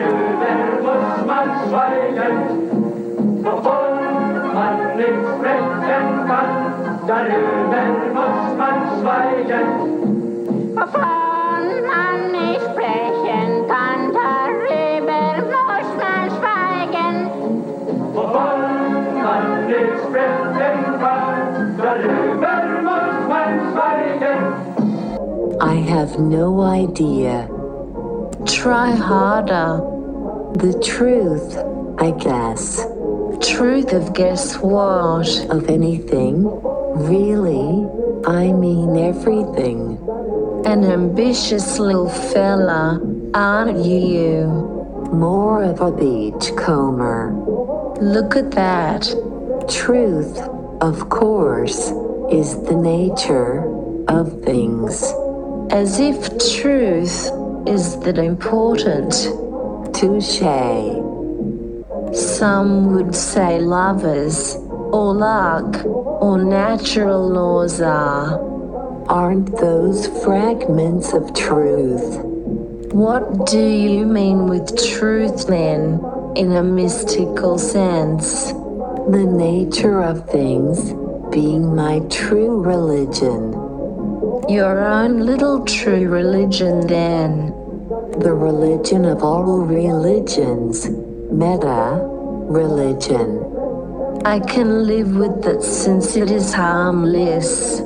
darüber muss man schweigen, obwohl man nicht sprechen kann, darüber muss man schweigen. Wovon man nicht sprechen kann, darüber muss man schweigen. Wovon man nicht sprechen kann, darüber muss man schweigen. I have no idea. Try harder. The truth, I guess. Truth of guess what? Of anything? Really? I mean everything. An ambitious little fella, aren't you? More of a beachcomber. Look at that. Truth, of course, is the nature of things. As if truth is that important. Touché. Some would say lovers, or luck, or natural laws are. Aren't those fragments of truth? What do you mean with truth then, in a mystical sense? The nature of things being my true religion. Your own little true religion then. The religion of all religions, meta-religion. I can live with it since it is harmless.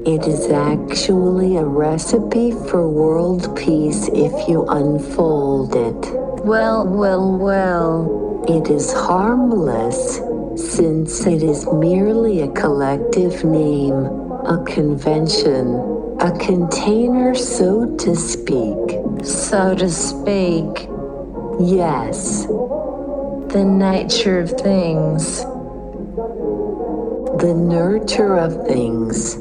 It is actually a recipe for world peace if you unfold it. Well. It is harmless since it is merely a collective name, a convention, a container, so to speak. So to speak. Yes. The nature of things. The nurture of things.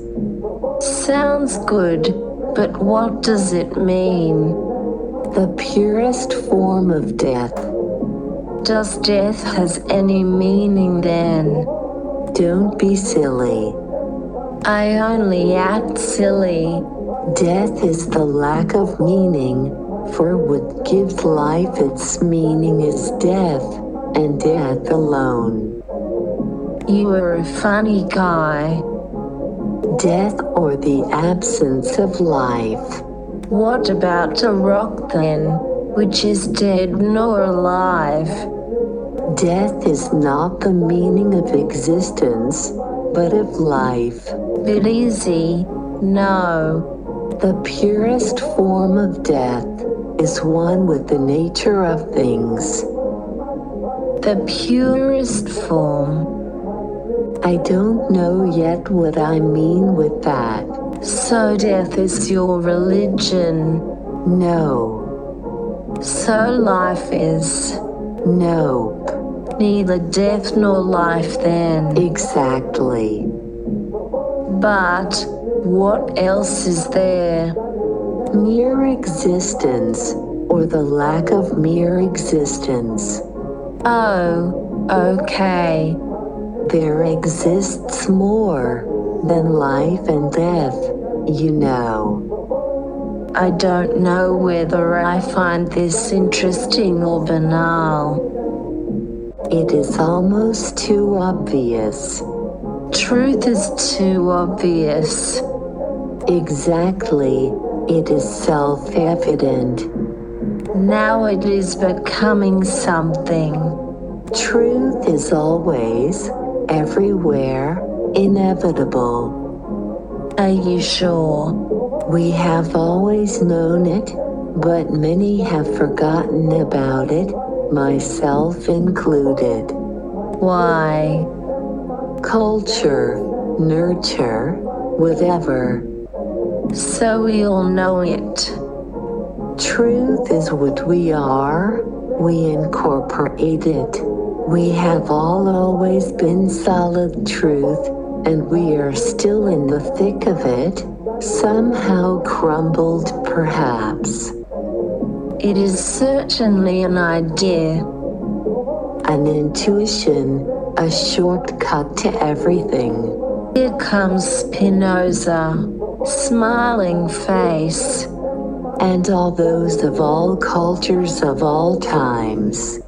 Sounds good, but what does it mean? The purest form of death. Does death has any meaning then? Don't be silly. I only act silly. Death is the lack of meaning, for what gives life its meaning is death, and death alone. You are a funny guy. Death or the absence of life. What about a rock then, which is dead nor alive? Death is not the meaning of existence, but of life. Bit easy, no. The purest form of death is one with the nature of things. The purest form. I don't know yet what I mean with that. So death is your religion? No. So life is? Nope. Neither death nor life then? Exactly. But what else is there? Mere existence, or the lack of mere existence. Oh, okay. There exists more than life and death, you know. I don't know whether I find this interesting or banal. It is almost too obvious. Truth is too obvious. Exactly, it is self-evident. Now it is becoming something. Truth is always, everywhere, inevitable. Are you sure? We have always known it, but many have forgotten about it, myself included. Why? Culture, nurture, whatever. So we all know it. Truth is what we are, we incorporate it. We have all always been solid truth, and we are still in the thick of it, somehow crumbled perhaps. It is certainly an idea. An intuition, a shortcut to everything. Here comes Spinoza, smiling face. and all those of all cultures of all times.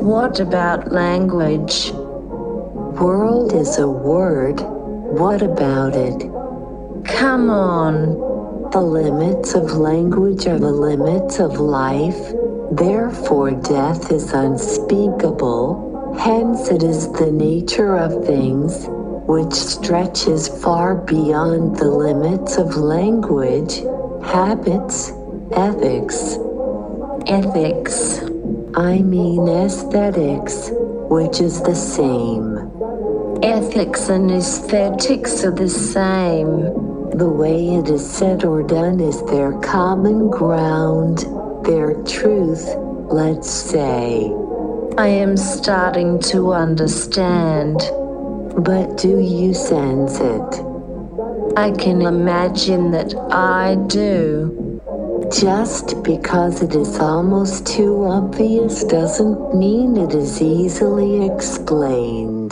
What about language? World is a word. What about it? Come on. The limits of language are the limits of life. Therefore, death is unspeakable. Hence, it is the nature of things which stretches far beyond the limits of language, habits, ethics. Ethics. I mean aesthetics, which is the same. Ethics and aesthetics are the same. The way it is said or done is their common ground, their truth, let's say. I am starting to understand. But do you sense it? I can imagine that I do. Just because it is almost too obvious doesn't mean it is easily explained.